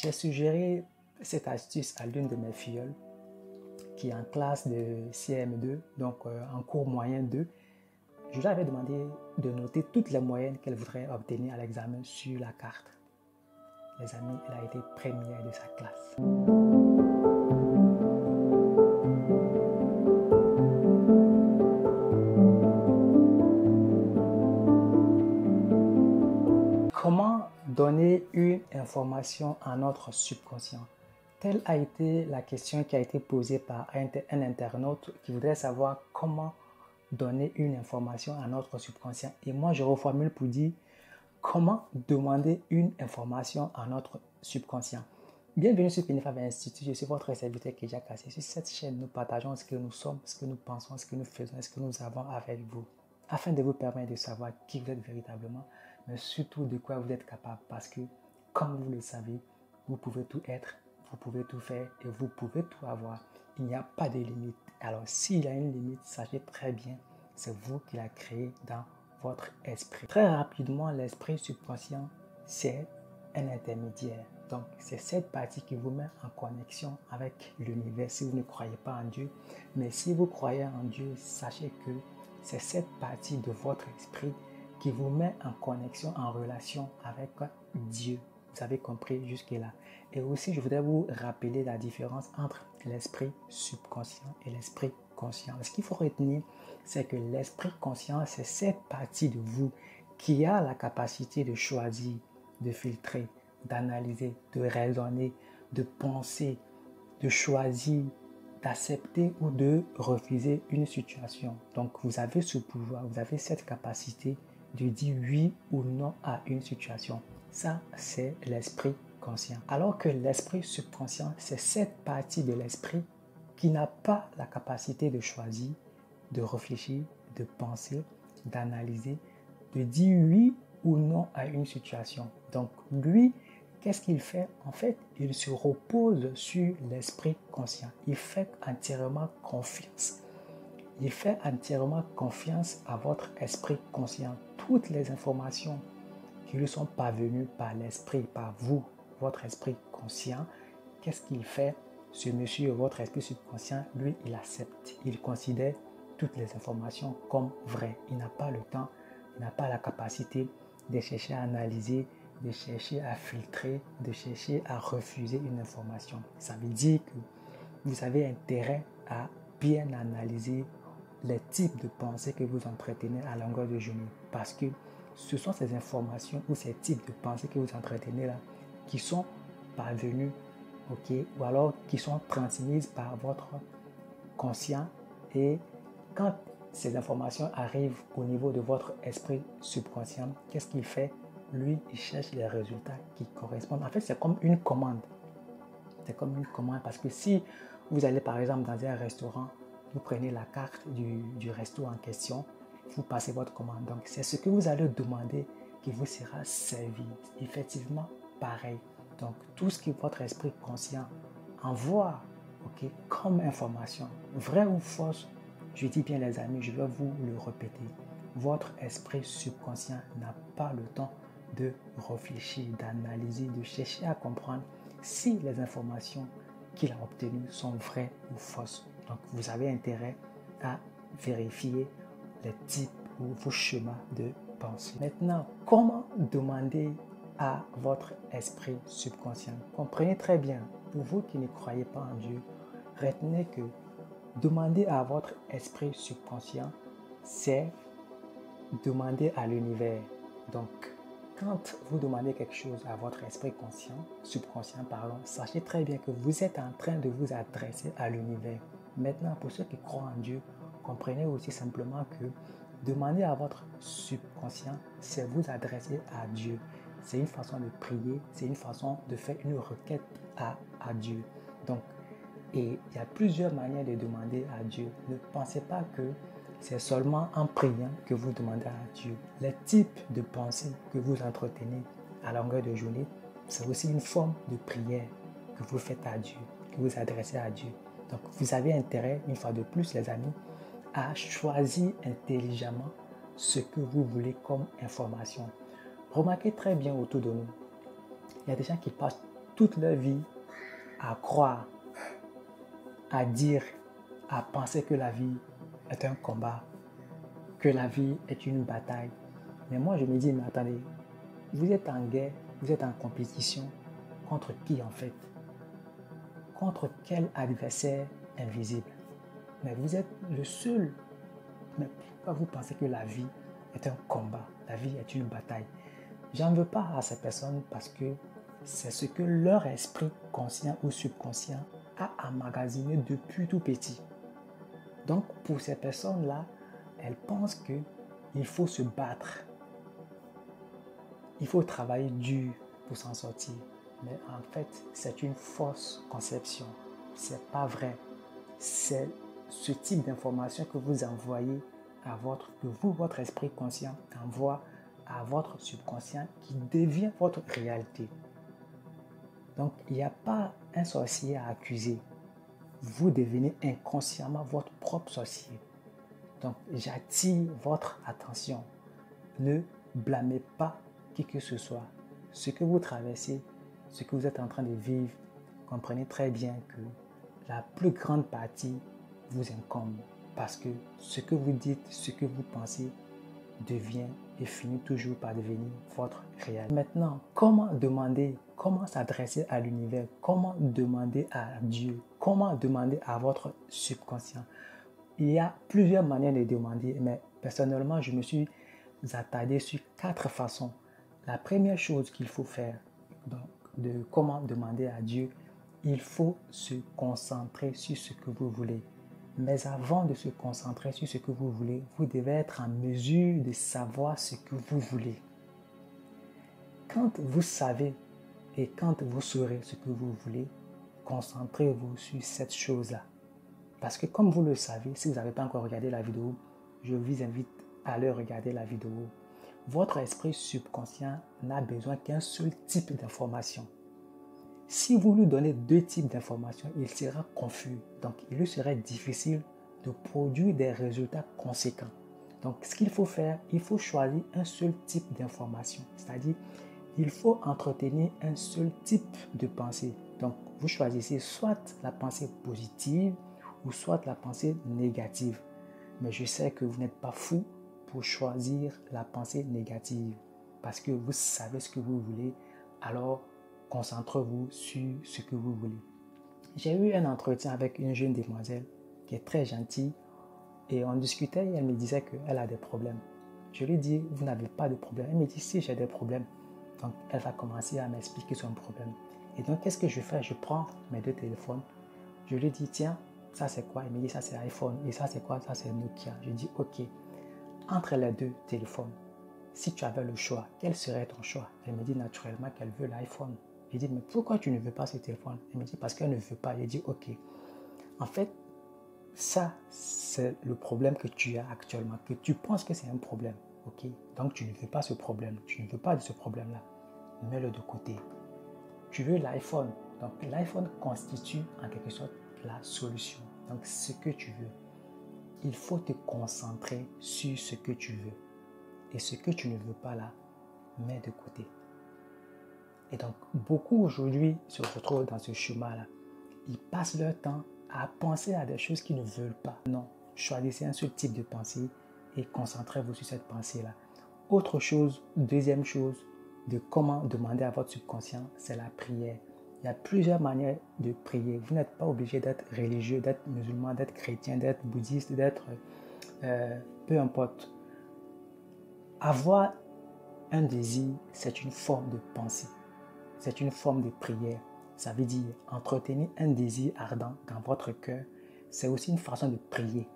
J'ai suggéré cette astuce à l'une de mes filleules qui est en classe de CM2, donc en cours moyen 2. Je lui avais demandé de noter toutes les moyennes qu'elle voudrait obtenir à l'examen sur la carte. Les amis, elle a été première de sa classe. Comment donner une information à notre subconscient? Telle a été la question qui a été posée par un internaute qui voudrait savoir comment donner une information à notre subconscient. Et moi, je reformule pour dire comment demander une information à notre subconscient. Bienvenue sur Pinefab Institute, je suis votre serviteur Keja Kassé. Sur cette chaîne, nous partageons ce que nous sommes, ce que nous pensons, ce que nous faisons, ce que nous avons avec vous, afin de vous permettre de savoir qui vous êtes véritablement, mais surtout de quoi vous êtes capable. Parce que, comme vous le savez, vous pouvez tout être, vous pouvez tout faire et vous pouvez tout avoir. Il n'y a pas de limite. Alors, s'il y a une limite, sachez très bien, c'est vous qui l'avez créé dans votre esprit. Très rapidement, l'esprit subconscient, c'est un intermédiaire. Donc, c'est cette partie qui vous met en connexion avec l'univers si vous ne croyez pas en Dieu. Mais si vous croyez en Dieu, sachez que c'est cette partie de votre esprit qui vous met en connexion, en relation avec Dieu. Vous avez compris jusque-là. Et aussi, je voudrais vous rappeler la différence entre l'esprit subconscient et l'esprit conscient. Ce qu'il faut retenir, c'est que l'esprit conscient, c'est cette partie de vous qui a la capacité de choisir, de filtrer, d'analyser, de raisonner, de penser, de choisir, d'accepter ou de refuser une situation. Donc, vous avez ce pouvoir, vous avez cette capacité de dire oui ou non à une situation. Ça, c'est l'esprit conscient. Alors que l'esprit subconscient, c'est cette partie de l'esprit qui n'a pas la capacité de choisir, de réfléchir, de penser, d'analyser, de dire oui ou non à une situation. Donc, lui, qu'est-ce qu'il fait? En fait, il se repose sur l'esprit conscient. Il fait entièrement confiance. Il fait entièrement confiance à votre esprit conscient. Toutes les informations qui lui sont parvenues par l'esprit, par vous, votre esprit conscient, qu'est-ce qu'il fait? Ce monsieur, votre esprit subconscient, lui, il accepte. Il considère toutes les informations comme vraies. Il n'a pas le temps, il n'a pas la capacité de chercher à analyser, de chercher à filtrer, de chercher à refuser une information. Ça veut dire que vous avez intérêt à bien analyser les types de pensées que vous entretenez à longueur de journée. Parce que ce sont ces informations ou ces types de pensées que vous entretenez là qui sont parvenus, ou alors qui sont transmises par votre conscient. Et quand ces informations arrivent au niveau de votre esprit subconscient, qu'est-ce qu'il fait? Lui, il cherche les résultats qui correspondent. En fait, c'est comme une commande. C'est comme une commande parce que si vous allez par exemple dans un restaurant, vous prenez la carte du resto en question, vous passez votre commande. Donc, c'est ce que vous allez demander qui vous sera servi. Effectivement, pareil. Donc, tout ce que votre esprit conscient envoie comme information, vraie ou fausse, je dis bien les amis, je vais vous le répéter. Votre esprit subconscient n'a pas le temps de réfléchir, d'analyser, de chercher à comprendre si les informations qu'il a obtenues sont vraies ou fausses. Donc, vous avez intérêt à vérifier les types ou vos schémas de pensée. Maintenant, comment demander à votre esprit subconscient? Comprenez très bien, pour vous qui ne croyez pas en Dieu, retenez que demander à votre esprit subconscient, c'est demander à l'univers. Donc, quand vous demandez quelque chose à votre esprit subconscient, sachez très bien que vous êtes en train de vous adresser à l'univers. Maintenant, pour ceux qui croient en Dieu, comprenez aussi simplement que demander à votre subconscient, c'est vous adresser à Dieu. C'est une façon de prier, c'est une façon de faire une requête à Dieu. Donc, et il y a plusieurs manières de demander à Dieu. Ne pensez pas que c'est seulement en priant que vous demandez à Dieu. Les types de pensées que vous entretenez à longueur de journée, c'est aussi une forme de prière que vous faites à Dieu, que vous adressez à Dieu. Donc, vous avez intérêt, une fois de plus, les amis, à choisir intelligemment ce que vous voulez comme information. Remarquez très bien autour de nous, il y a des gens qui passent toute leur vie à croire, à dire, à penser que la vie est un combat, que la vie est une bataille. Mais moi, je me dis, mais attendez, vous êtes en guerre, vous êtes en compétition. Contre qui en fait? Contre quel adversaire invisible? Mais vous êtes le seul. Mais pourquoi vous pensez que la vie est un combat? La vie est une bataille. J'en veux pas à ces personnes parce que c'est ce que leur esprit conscient ou subconscient a emmagasiné depuis tout petit. Donc pour ces personnes-là, elles pensent qu'il faut se battre. Il faut travailler dur pour s'en sortir. Mais en fait, c'est une fausse conception. C'est pas vrai. C'est ce type d'information que vous envoyez votre esprit conscient envoie à votre subconscient qui devient votre réalité. Donc, il n'y a pas un sorcier à accuser. Vous devenez inconsciemment votre propre sorcier. Donc, j'attire votre attention. Ne blâmez pas qui que ce soit. Ce que vous traversez, ce que vous êtes en train de vivre, comprenez très bien que la plus grande partie vous incombe. Parce que ce que vous dites, ce que vous pensez devient et finit toujours par devenir votre réalité. Maintenant, comment demander, comment s'adresser à l'univers, comment demander à Dieu, comment demander à votre subconscient? Il y a plusieurs manières de demander, mais personnellement, je me suis attardé sur 4 façons. La première chose qu'il faut faire, donc, de comment demander à Dieu, il faut se concentrer sur ce que vous voulez. Mais avant de se concentrer sur ce que vous voulez, vous devez être en mesure de savoir ce que vous voulez. Quand vous savez et quand vous saurez ce que vous voulez, concentrez-vous sur cette chose-là. Parce que comme vous le savez, si vous n'avez pas encore regardé la vidéo, je vous invite à aller regarder la vidéo. Votre esprit subconscient n'a besoin qu'un seul type d'information. Si vous lui donnez 2 types d'informations, il sera confus. Donc, il lui serait difficile de produire des résultats conséquents. Donc, ce qu'il faut faire, il faut choisir un seul type d'information. C'est-à-dire, il faut entretenir un seul type de pensée. Donc, vous choisissez soit la pensée positive ou soit la pensée négative. Mais je sais que vous n'êtes pas fou pour choisir la pensée négative parce que vous savez ce que vous voulez. Alors, concentrez-vous sur ce que vous voulez. J'ai eu un entretien avec une jeune demoiselle qui est très gentille et on discutait et elle me disait qu'elle a des problèmes. Je lui dis, vous n'avez pas de problème. Elle me dit, si j'ai des problèmes. Donc, elle va commencer à m'expliquer son problème. Et donc, qu'est-ce que je fais? Je prends mes 2 téléphones. Je lui dis, tiens, ça c'est quoi? Elle me dit, ça c'est iPhone. Et ça c'est quoi? Ça c'est Nokia. Je dis, ok. Entre les 2 téléphones, si tu avais le choix, quel serait ton choix? Elle me dit naturellement qu'elle veut l'iPhone. Je dis, mais pourquoi tu ne veux pas ce téléphone? Elle me dit, parce qu'elle ne veut pas. Je dis, ok. En fait, ça, c'est le problème que tu as actuellement, que tu penses que c'est un problème. Ok? Donc, tu ne veux pas ce problème. Tu ne veux pas de ce problème-là. Mets-le de côté. Tu veux l'iPhone. Donc, l'iPhone constitue en quelque sorte la solution. Donc, ce que tu veux. Il faut te concentrer sur ce que tu veux. Et ce que tu ne veux pas là, mets de côté. Et donc, beaucoup aujourd'hui se retrouvent dans ce chemin-là. Ils passent leur temps à penser à des choses qu'ils ne veulent pas. Non, choisissez un seul type de pensée et concentrez-vous sur cette pensée-là. Autre chose, deuxième chose, de comment demander à votre subconscient, c'est la prière. Il y a plusieurs manières de prier. Vous n'êtes pas obligé d'être religieux, d'être musulman, d'être chrétien, d'être bouddhiste, d'être peu importe. Avoir un désir, c'est une forme de pensée. C'est une forme de prière. Ça veut dire entretenir un désir ardent dans votre cœur. C'est aussi une façon de prier.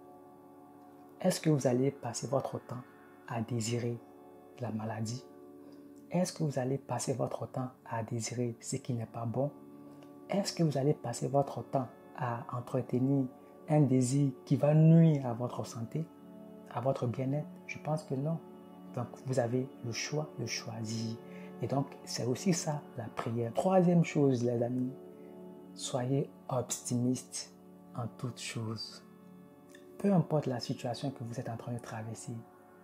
Est-ce que vous allez passer votre temps à désirer la maladie? Est-ce que vous allez passer votre temps à désirer ce qui n'est pas bon? Est-ce que vous allez passer votre temps à entretenir un désir qui va nuire à votre santé, à votre bien-être? Je pense que non. Donc, vous avez le choix de choisir. Et donc, c'est aussi ça, la prière. Troisième chose, les amis, soyez optimistes en toutes choses. Peu importe la situation que vous êtes en train de traverser,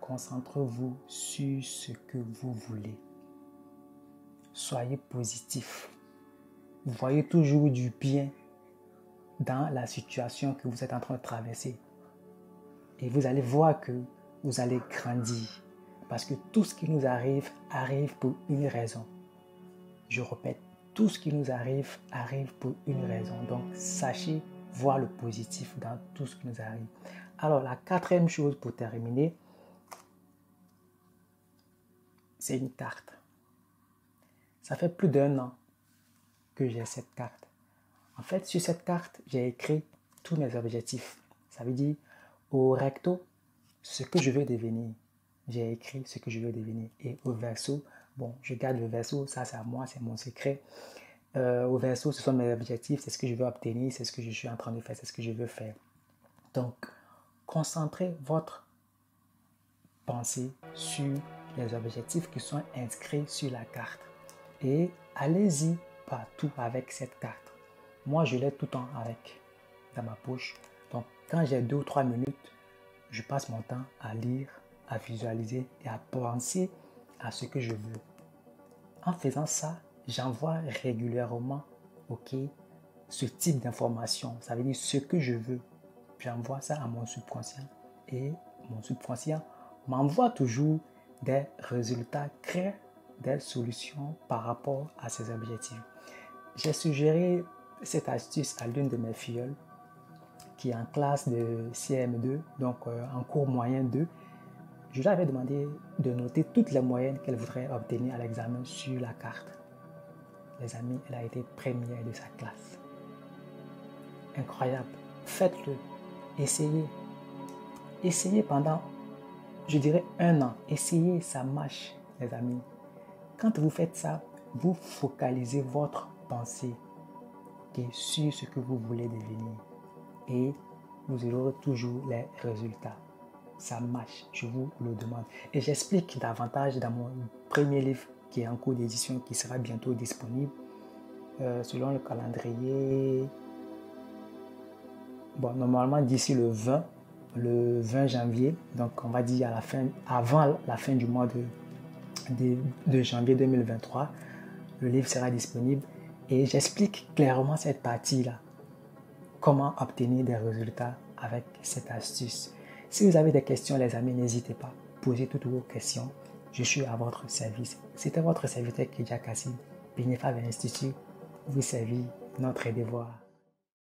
concentrez-vous sur ce que vous voulez. Soyez positif. voyez toujours du bien dans la situation que vous êtes en train de traverser. Et vous allez voir que vous allez grandir. Parce que tout ce qui nous arrive, arrive pour une raison. Je répète, tout ce qui nous arrive, arrive pour une raison. Donc, sachez voir le positif dans tout ce qui nous arrive. Alors, la quatrième chose pour terminer, c'est une carte. Ça fait plus d'1 an que j'ai cette carte. En fait, sur cette carte, j'ai écrit tous mes objectifs. Ça veut dire, au recto, ce que je veux devenir. J'ai écrit ce que je veux devenir. Et au verso, bon, je garde le verso, ça c'est à moi, c'est mon secret. Au verso, ce sont mes objectifs, c'est ce que je veux obtenir, c'est ce que je suis en train de faire, c'est ce que je veux faire. Donc, concentrez votre pensée sur les objectifs qui sont inscrits sur la carte. Et allez-y partout avec cette carte. Moi, je l'ai tout le temps avec dans ma poche. Donc, quand j'ai 2 ou 3 minutes, je passe mon temps à lire, à visualiser et à penser à ce que je veux. En faisant ça, j'envoie régulièrement ce type d'information. Ça veut dire ce que je veux. J'envoie ça à mon subconscient et mon subconscient m'envoie toujours des résultats, crée des solutions par rapport à ces objectifs. J'ai suggéré cette astuce à l'une de mes filleules qui est en classe de CM2, donc en cours moyen 2. Je lui avais demandé de noter toutes les moyennes qu'elle voudrait obtenir à l'examen sur la carte. Les amis, elle a été première de sa classe. Incroyable. Faites-le. Essayez. Essayez pendant, je dirais, 1 an. Essayez, ça marche, les amis. Quand vous faites ça, vous focalisez votre pensée sur ce que vous voulez devenir. Et vous aurez toujours les résultats. Ça marche, je vous le demande. Et j'explique davantage dans mon premier livre qui est en cours d'édition, qui sera bientôt disponible selon le calendrier. Bon, normalement d'ici le 20 janvier, donc on va dire à la fin, avant la fin du mois de janvier 2023, le livre sera disponible et j'explique clairement cette partie-là. Comment obtenir des résultats avec cette astuce. Si vous avez des questions, les amis, n'hésitez pas. Posez toutes vos questions. Je suis à votre service. C'était votre serviteur Kedja Kassim, Bénéfa Institut. Vous servir notre devoir.